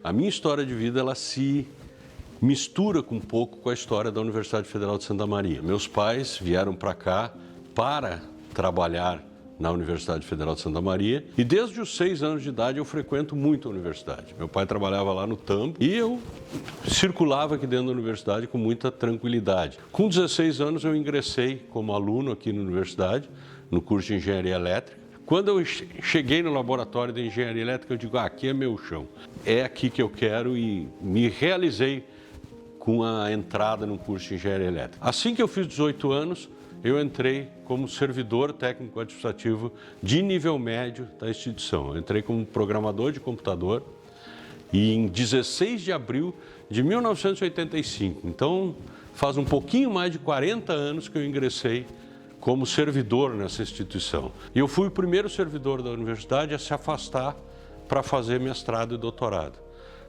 A minha história de vida, ela se mistura um pouco com a história da Universidade Federal de Santa Maria. Meus pais vieram para cá para trabalhar na Universidade Federal de Santa Maria e desde os 6 anos de idade eu frequento muito a universidade. Meu pai trabalhava lá no Tambo e eu circulava aqui dentro da universidade com muita tranquilidade. Com 16 anos eu ingressei como aluno aqui na universidade, no curso de Engenharia Elétrica. Quando eu cheguei no laboratório de Engenharia Elétrica, eu digo, aqui é meu chão, é aqui que eu quero, e me realizei com a entrada no curso de Engenharia Elétrica. Assim que eu fiz 18 anos, eu entrei como servidor técnico administrativo de nível médio da instituição. Eu entrei como programador de computador e em 16 de abril de 1985, então faz um pouquinho mais de 40 anos que eu ingressei como servidor nessa instituição. E eu fui o primeiro servidor da universidade a se afastar para fazer mestrado e doutorado.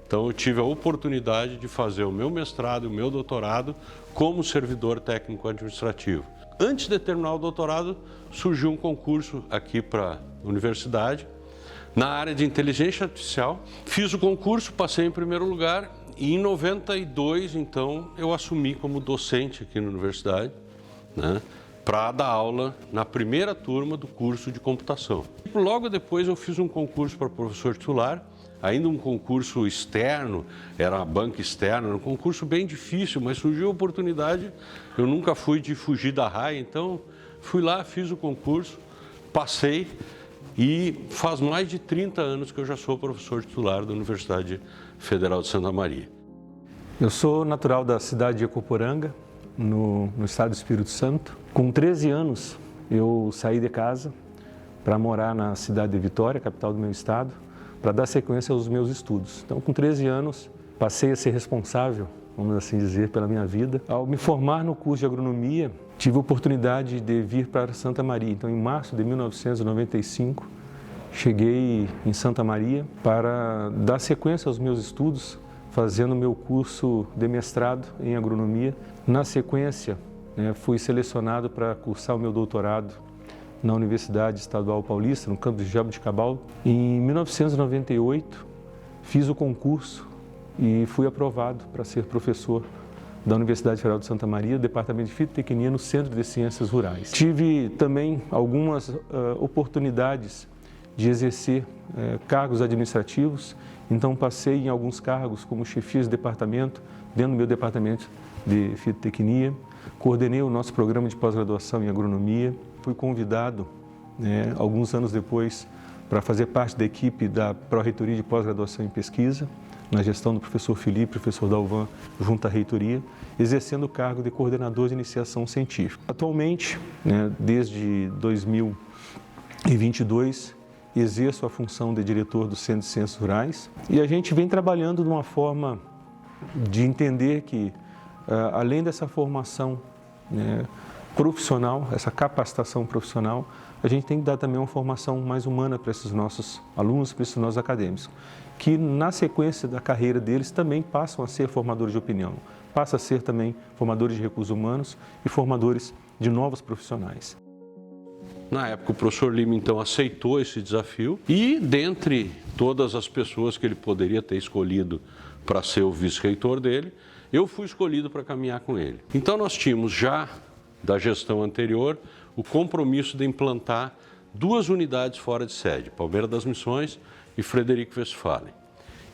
Então eu tive a oportunidade de fazer o meu mestrado e o meu doutorado como servidor técnico administrativo. Antes de terminar o doutorado, surgiu um concurso aqui para a universidade, na área de inteligência artificial. Fiz o concurso, passei em primeiro lugar e em 92, então, eu assumi como docente aqui na universidade, né, para dar aula na primeira turma do curso de computação. Logo depois eu fiz um concurso para professor titular, ainda um concurso externo, era uma banca externa, era um concurso bem difícil, mas surgiu a oportunidade, eu nunca fui de fugir da raia, então fui lá, fiz o concurso, passei e faz mais de 30 anos que eu já sou professor titular da Universidade Federal de Santa Maria. Eu sou natural da cidade de Ecoporanga, no estado do Espírito Santo. Com 13 anos eu saí de casa para morar na cidade de Vitória, capital do meu estado, para dar sequência aos meus estudos. Então, com 13 anos, passei a ser responsável, vamos assim dizer, pela minha vida. Ao me formar no curso de agronomia, tive a oportunidade de vir para Santa Maria. Então, em março de 1995, cheguei em Santa Maria para dar sequência aos meus estudos, fazendo meu curso de mestrado em agronomia. Na sequência, fui selecionado para cursar o meu doutorado na Universidade Estadual Paulista, no campus de Jaboticabal. Em 1998, fiz o concurso e fui aprovado para ser professor da Universidade Federal de Santa Maria, Departamento de Fitotecnia, no Centro de Ciências Rurais. Tive também algumas oportunidades de exercer cargos administrativos, então passei em alguns cargos como chefia de departamento, dentro do meu departamento de fitotecnia, coordenei o nosso programa de pós-graduação em agronomia, fui convidado, alguns anos depois, para fazer parte da equipe da Pró-Reitoria de Pós-Graduação em Pesquisa, na gestão do professor Felipe, professor Dalvan, junto à reitoria, exercendo o cargo de coordenador de iniciação científica. Atualmente, desde 2022, exerço a função de diretor do Centro de Ciências Rurais e a gente vem trabalhando de uma forma de entender que, além dessa formação profissional, essa capacitação profissional, a gente tem que dar também uma formação mais humana para esses nossos alunos, para esses nossos acadêmicos, que na sequência da carreira deles também passam a ser formadores de opinião, passam a ser também formadores de recursos humanos e formadores de novos profissionais. Na época, o professor Lima, então, aceitou esse desafio e, dentre todas as pessoas que ele poderia ter escolhido para ser o vice-reitor dele, eu fui escolhido para caminhar com ele. Então, nós tínhamos já, da gestão anterior, o compromisso de implantar 2 unidades fora de sede, Palmeira das Missões e Frederico Westphalen.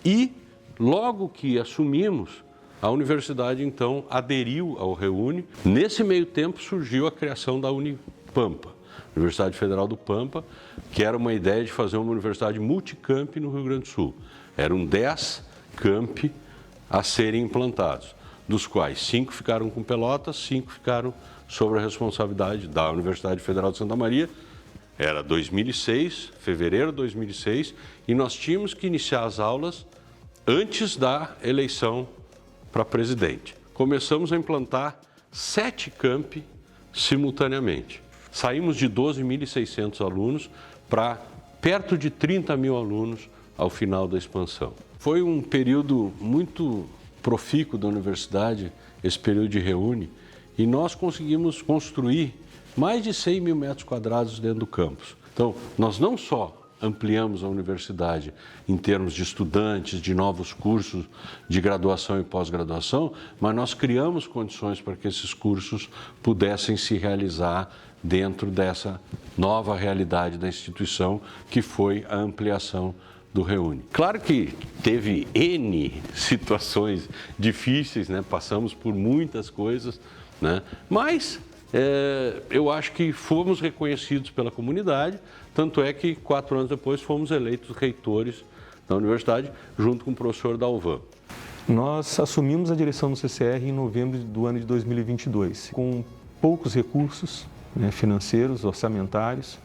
E, logo que assumimos, a universidade, então, aderiu ao REUNI. Nesse meio tempo, surgiu a criação da Unipampa, Universidade Federal do Pampa, que era uma ideia de fazer uma universidade multicamp no Rio Grande do Sul. Eram 10 campi a serem implantados, dos quais 5 ficaram com Pelotas, 5 ficaram sob a responsabilidade da Universidade Federal de Santa Maria. Era 2006, fevereiro de 2006, e nós tínhamos que iniciar as aulas antes da eleição para presidente. Começamos a implantar 7 campi simultaneamente. Saímos de 12.600 alunos para perto de 30.000 alunos ao final da expansão. Foi um período muito profícuo da universidade, esse período de REUNI, e nós conseguimos construir mais de 100.000 metros quadrados dentro do campus. Então, nós não só ampliamos a universidade em termos de estudantes, de novos cursos de graduação e pós-graduação, mas nós criamos condições para que esses cursos pudessem se realizar dentro dessa nova realidade da instituição, que foi a ampliação do Reúne. Claro que teve N situações difíceis, né? Passamos por muitas coisas, né? Mas eu acho que fomos reconhecidos pela comunidade, tanto é que 4 anos depois fomos eleitos reitores da universidade, junto com o professor Dalvan. Nós assumimos a direção do CCR em novembro do ano de 2022, com poucos recursos, né, financeiros, orçamentários,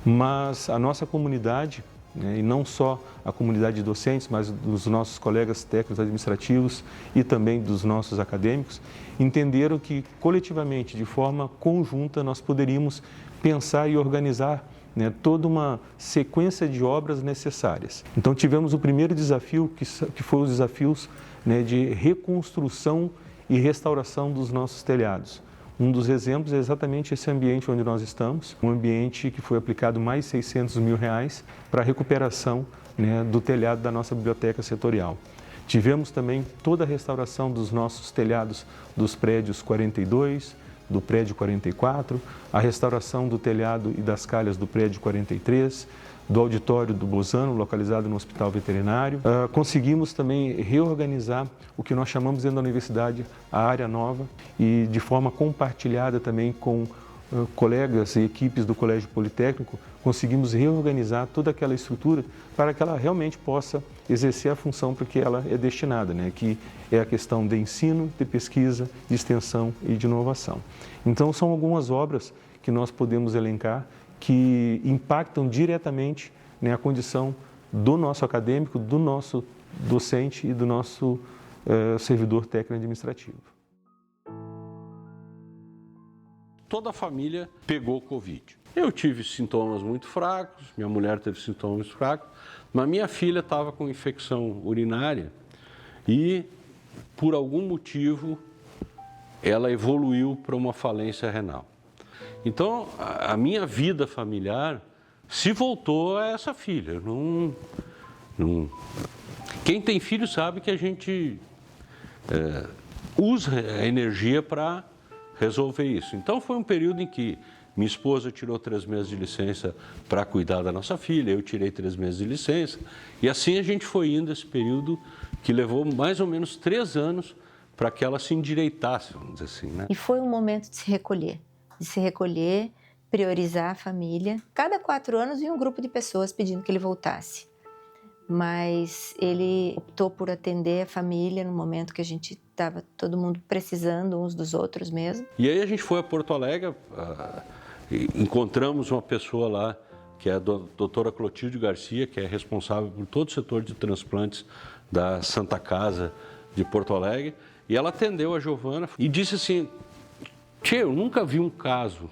mas a nossa comunidade, né, e não só a comunidade de docentes, mas dos nossos colegas técnicos administrativos e também dos nossos acadêmicos, entenderam que coletivamente, de forma conjunta, nós poderíamos pensar e organizar, né, toda uma sequência de obras necessárias. Então tivemos o primeiro desafio, que foi os desafios, né, de reconstrução e restauração dos nossos telhados. Um dos exemplos é exatamente esse ambiente onde nós estamos, um ambiente que foi aplicado mais de R$600 mil para a recuperação, né, do telhado da nossa biblioteca setorial. Tivemos também toda a restauração dos nossos telhados dos prédios 42, do prédio 44, a restauração do telhado e das calhas do prédio 43, do auditório do Bozano, localizado no Hospital Veterinário. Conseguimos também reorganizar o que nós chamamos dentro da universidade a área nova e de forma compartilhada também com colegas e equipes do Colégio Politécnico, conseguimos reorganizar toda aquela estrutura para que ela realmente possa exercer a função para que ela é destinada, né? Que é a questão de ensino, de pesquisa, de extensão e de inovação. Então, são algumas obras que nós podemos elencar que impactam diretamente, né, a condição do nosso acadêmico, do nosso docente e do nosso servidor técnico administrativo. Toda a família pegou Covid. Eu tive sintomas muito fracos, minha mulher teve sintomas fracos, mas minha filha estava com infecção urinária e, por algum motivo, ela evoluiu para uma falência renal. Então, a minha vida familiar se voltou a essa filha. Quem tem filho sabe que a gente usa a energia para resolver isso. Então, foi um período em que minha esposa tirou 3 meses de licença para cuidar da nossa filha, eu tirei 3 meses de licença, e assim a gente foi indo esse período que levou mais ou menos 3 anos para que ela se endireitasse, vamos dizer assim, né? E foi um momento de se recolher, priorizar a família. Cada 4 anos vinha um grupo de pessoas pedindo que ele voltasse. Mas ele optou por atender a família no momento que a gente estava todo mundo precisando uns dos outros mesmo. E aí a gente foi a Porto Alegre, encontramos uma pessoa lá, que é a doutora Clotilde Garcia, que é responsável por todo o setor de transplantes da Santa Casa de Porto Alegre, e ela atendeu a Giovana e disse assim: "Tchê, eu nunca vi um caso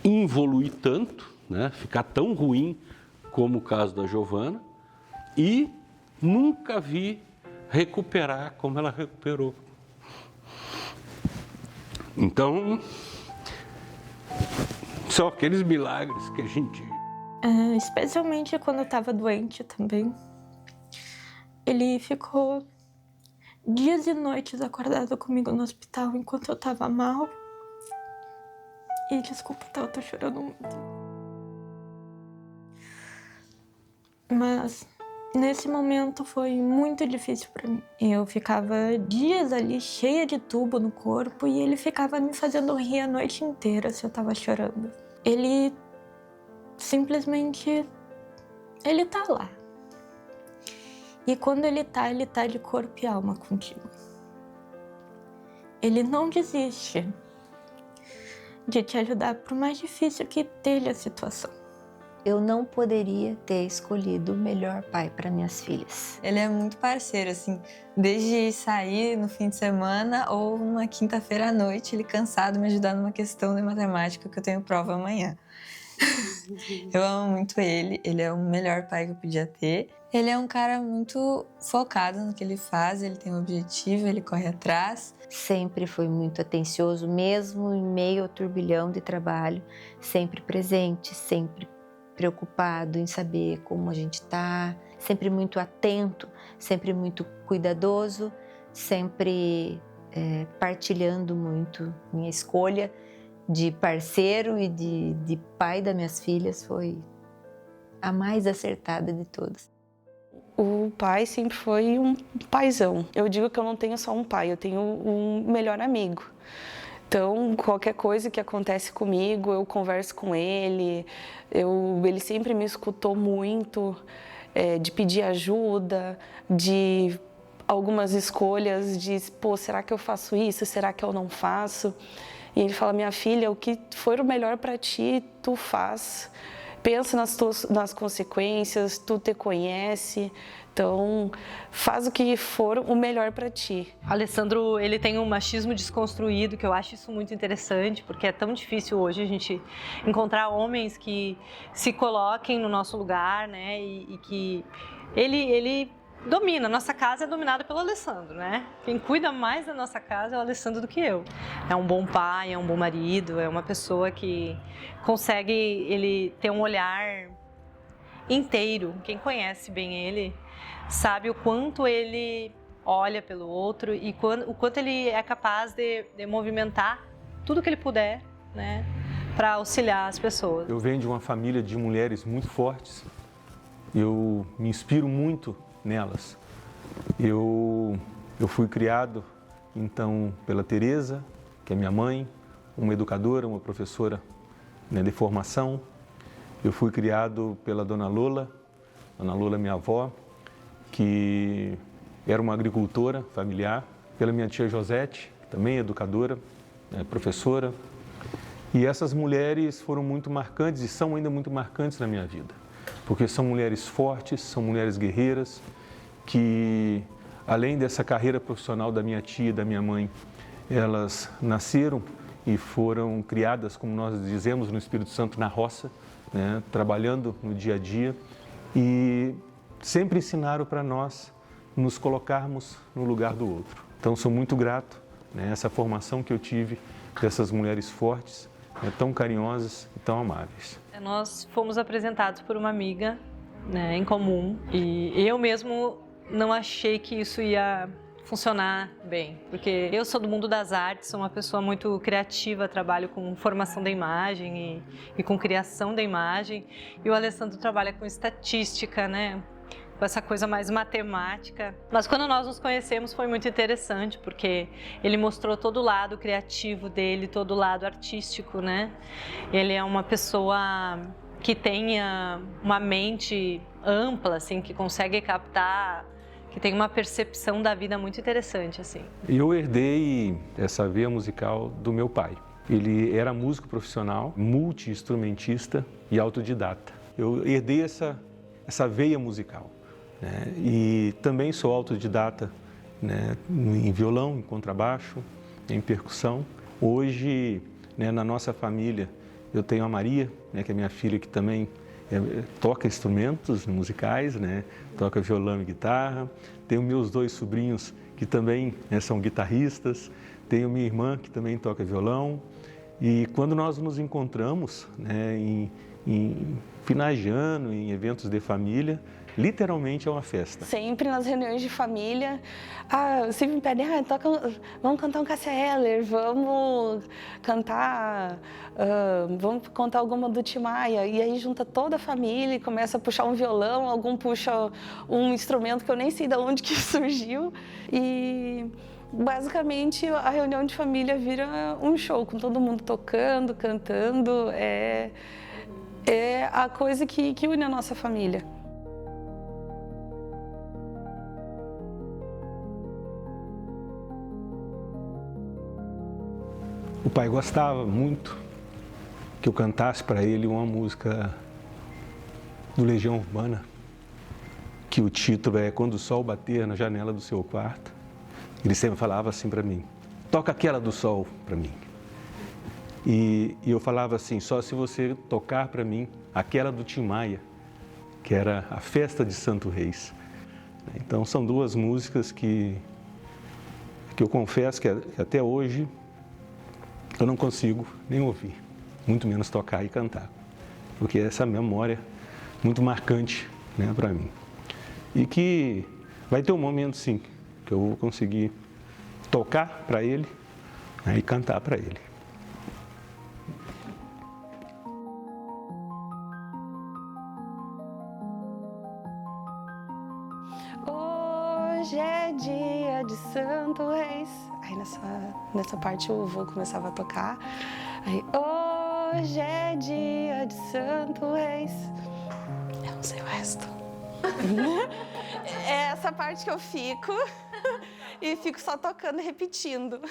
evoluir tanto, né, ficar tão ruim como o caso da Giovana, e nunca vi recuperar como ela recuperou." Então, são aqueles milagres que a gente... Especialmente quando eu estava doente também. Ele ficou dias e noites acordado comigo no hospital enquanto eu estava mal. E desculpa, eu tô chorando muito. Mas nesse momento foi muito difícil para mim. Eu ficava dias ali cheia de tubo no corpo e ele ficava me fazendo rir a noite inteira se eu tava chorando. Ele simplesmente, ele tá lá. E quando ele tá de corpo e alma contigo. Ele não desiste de te ajudar, por mais difícil que esteja a situação. Eu não poderia ter escolhido o melhor pai para minhas filhas. Ele é muito parceiro, assim, desde sair no fim de semana ou numa quinta-feira à noite, ele cansado me ajudar numa questão de matemática que eu tenho prova amanhã. Eu amo muito ele é o melhor pai que eu podia ter. Ele é um cara muito focado no que ele faz, ele tem um objetivo, ele corre atrás. Sempre foi muito atencioso, mesmo em meio ao turbilhão de trabalho, sempre presente, sempre preocupado em saber como a gente está, sempre muito atento, sempre muito cuidadoso, sempre partilhando muito. Minha escolha de parceiro e de pai das minhas filhas foi a mais acertada de todas. O pai sempre foi um paizão. Eu digo que eu não tenho só um pai, eu tenho um melhor amigo. Então, qualquer coisa que acontece comigo, eu converso com ele. Ele sempre me escutou muito, de pedir ajuda, de algumas escolhas, de, será que eu faço isso? Será que eu não faço? E ele fala, minha filha, o que for o melhor para ti, tu faz. Pensa nas consequências, tu te conhece, então faz o que for o melhor para ti. O Alessandro, ele tem um machismo desconstruído, que eu acho isso muito interessante, porque é tão difícil hoje a gente encontrar homens que se coloquem no nosso lugar, né, e que ele domina. Nossa casa é dominada pelo Alessandro, né? Quem cuida mais da nossa casa é o Alessandro do que eu. É um bom pai, é um bom marido, é uma pessoa que consegue ele ter um olhar inteiro. Quem conhece bem ele sabe o quanto ele olha pelo outro e o quanto ele é capaz de movimentar tudo que ele puder, né, para auxiliar as pessoas. Eu venho de uma família de mulheres muito fortes. Eu me inspiro muito nelas. Eu fui criado, então, pela Teresa, que é minha mãe, uma educadora, uma professora, né, de formação. Eu fui criado pela Dona Lola, minha avó, que era uma agricultora familiar, pela minha tia Josete, que também é educadora, né, professora. E essas mulheres foram muito marcantes e são ainda muito marcantes na minha vida, porque são mulheres fortes, são mulheres guerreiras, que além dessa carreira profissional da minha tia e da minha mãe, elas nasceram e foram criadas, como nós dizemos no Espírito Santo, na roça, né, trabalhando no dia a dia, e sempre ensinaram para nós nos colocarmos no lugar do outro. Então sou muito grato, né, essa formação que eu tive dessas mulheres fortes, né, tão carinhosas e tão amáveis. Nós fomos apresentados por uma amiga, né, em comum, e eu mesmo não achei que isso ia funcionar bem, porque eu sou do mundo das artes, sou uma pessoa muito criativa, trabalho com formação da imagem e com criação da imagem, e o Alessandro trabalha com estatística, né, com essa coisa mais matemática. Mas quando nós nos conhecemos foi muito interessante, porque ele mostrou todo o lado criativo dele, todo o lado artístico, né? Ele é uma pessoa que tenha uma mente ampla, assim, que consegue captar, que tem uma percepção da vida muito interessante, assim. Eu herdei essa veia musical do meu pai. Ele era músico profissional, multi-instrumentista e autodidata. Eu herdei essa veia musical, né? E também sou autodidata, né, em violão, em contrabaixo, em percussão. Hoje, né, na nossa família, eu tenho a Maria, né, que é minha filha, que também toca instrumentos musicais, né, toca violão e guitarra. Tenho meus 2 sobrinhos que também, né, são guitarristas. Tenho minha irmã que também toca violão. E quando nós nos encontramos, né, em finais de ano, em eventos de família, literalmente é uma festa. Sempre nas reuniões de família, sempre me pedem, vamos cantar um Cássia Eller, vamos cantar, vamos contar alguma do Tim Maia. E aí junta toda a família e começa a puxar um violão, algum puxa um instrumento que eu nem sei de onde que surgiu. E basicamente a reunião de família vira um show, com todo mundo tocando, cantando. É a coisa que une a nossa família. O pai gostava muito que eu cantasse para ele uma música do Legião Urbana, que o título é Quando o Sol Bater na Janela do Seu Quarto. Ele sempre falava assim para mim, toca aquela do sol para mim. E eu falava assim, só se você tocar para mim aquela do Tim Maia, que era a Festa de Santo Reis. Então são 2 músicas que eu confesso que até hoje eu não consigo nem ouvir, muito menos tocar e cantar. porque essa memória muito marcante, né, para mim. E que vai ter um momento, sim, que eu vou conseguir tocar para ele, né, e cantar para ele. Hoje é dia de Santo Reis. Aí nessa parte eu vou começar a tocar. Aí, hoje é dia de Santo Reis. Eu não sei o resto. É essa parte que eu fico e fico só tocando e repetindo.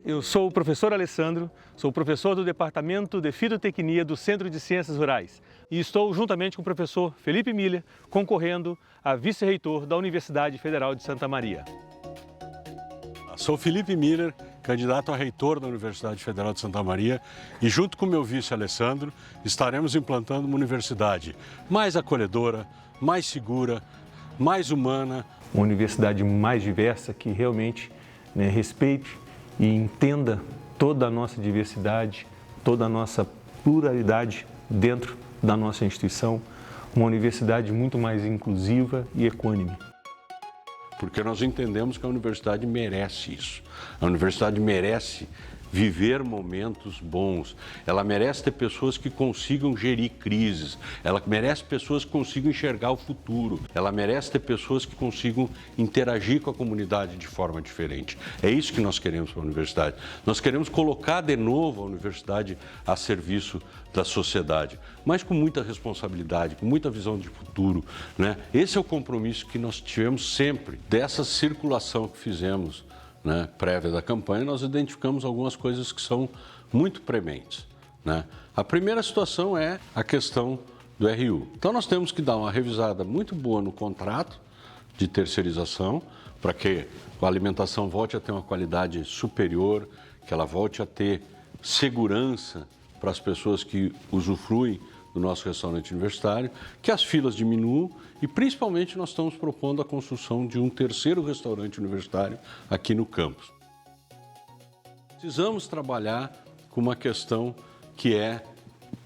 Eu sou o professor Alessandro, sou professor do Departamento de Fitotecnia do Centro de Ciências Rurais e estou juntamente com o professor Felipe Miller concorrendo a vice-reitor da Universidade Federal de Santa Maria. Sou Felipe Miller, candidato a reitor da Universidade Federal de Santa Maria e junto com meu vice Alessandro estaremos implantando uma universidade mais acolhedora, mais segura, mais humana. Uma universidade mais diversa que realmente, né, respeite e entenda toda a nossa diversidade, toda a nossa pluralidade dentro da nossa instituição, uma universidade muito mais inclusiva e equânime. Porque nós entendemos que a universidade merece isso. A universidade merece viver momentos bons. Ela merece ter pessoas que consigam gerir crises. Ela merece pessoas que consigam enxergar o futuro. Ela merece ter pessoas que consigam interagir com a comunidade de forma diferente. É isso que nós queremos para a universidade. Nós queremos colocar de novo a universidade a serviço da sociedade, mas com muita responsabilidade, com muita visão de futuro, né? Esse é o compromisso que nós tivemos sempre dessa circulação que fizemos, né, prévia da campanha. Nós identificamos algumas coisas que são muito prementes, né? A primeira situação é a questão do RU. Então nós temos que dar uma revisada muito boa no contrato de terceirização para que a alimentação volte a ter uma qualidade superior, que ela volte a ter segurança para as pessoas que usufruem do nosso restaurante universitário, que as filas diminuam e, principalmente, nós estamos propondo a construção de um terceiro restaurante universitário aqui no campus. Precisamos trabalhar com uma questão que é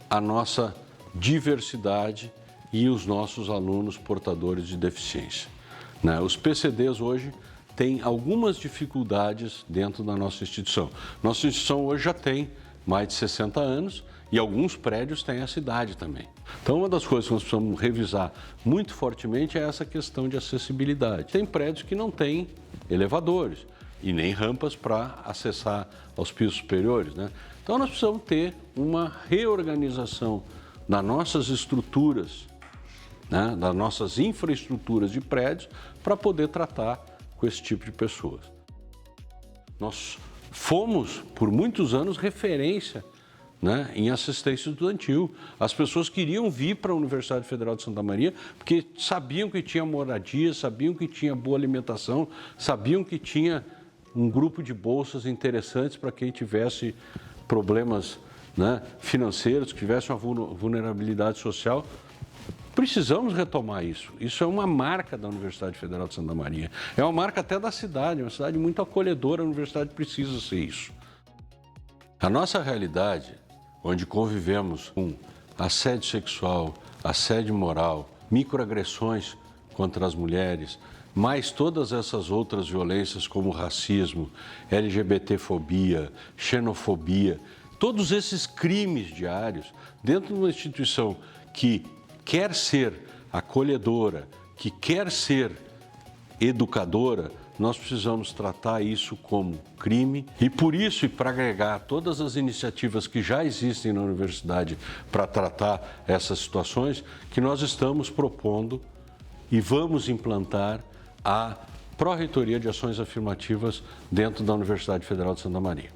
a nossa diversidade e os nossos alunos portadores de deficiência, né? Os PCDs hoje têm algumas dificuldades dentro da nossa instituição. Nossa instituição hoje já tem mais de 60 anos e alguns prédios têm essa idade também. Então, uma das coisas que nós precisamos revisar muito fortemente é essa questão de acessibilidade. Tem prédios que não têm elevadores e nem rampas para acessar aos pisos superiores, né? Então, nós precisamos ter uma reorganização das nossas estruturas, né, das nossas infraestruturas de prédios para poder tratar com esse tipo de pessoas. Nós fomos, por muitos anos, referência, né, em assistência estudantil. As pessoas queriam vir para a Universidade Federal de Santa Maria porque sabiam que tinha moradia, sabiam que tinha boa alimentação, sabiam que tinha um grupo de bolsas interessantes para quem tivesse problemas, né, financeiros, que tivesse uma vulnerabilidade social. Precisamos retomar isso. Isso é uma marca da Universidade Federal de Santa Maria. É uma marca até da cidade, uma cidade muito acolhedora. A universidade precisa ser isso. A nossa realidade, onde convivemos com assédio sexual, assédio moral, microagressões contra as mulheres, mais todas essas outras violências como racismo, LGBTfobia, xenofobia, todos esses crimes diários dentro de uma instituição que quer ser acolhedora, que quer ser educadora, nós precisamos tratar isso como crime e por isso, e para agregar todas as iniciativas que já existem na universidade para tratar essas situações, que nós estamos propondo e vamos implantar a Pró-Reitoria de Ações Afirmativas dentro da Universidade Federal de Santa Maria.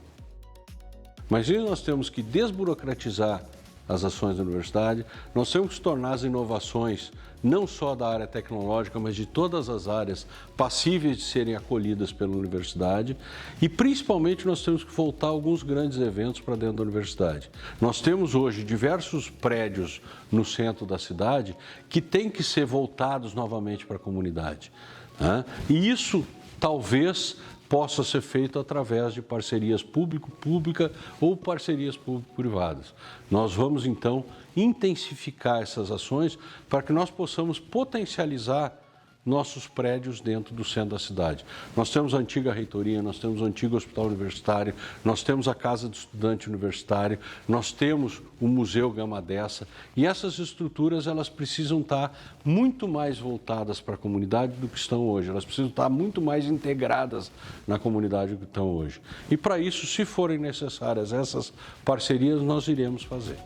Mas isso nós temos que desburocratizar as ações da universidade, nós temos que tornar as inovações, não só da área tecnológica, mas de todas as áreas passíveis de serem acolhidas pela universidade e, principalmente, nós temos que voltar alguns grandes eventos para dentro da universidade. Nós temos hoje diversos prédios no centro da cidade que têm que ser voltados novamente para a comunidade, né? E isso, talvez, possa ser feito através de parcerias público-pública ou parcerias público-privadas. Nós vamos, então, intensificar essas ações para que nós possamos potencializar nossos prédios dentro do centro da cidade. Nós temos a antiga reitoria, nós temos o antigo hospital universitário, nós temos a casa do estudante universitário, nós temos o Museu Gama Dessa, e essas estruturas elas precisam estar muito mais voltadas para a comunidade do que estão hoje, elas precisam estar muito mais integradas na comunidade do que estão hoje. E para isso, se forem necessárias essas parcerias, nós iremos fazer.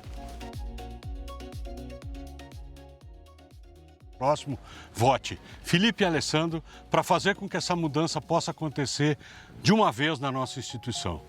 Próximo, vote Felipe e Alessandro para fazer com que essa mudança possa acontecer de uma vez na nossa instituição.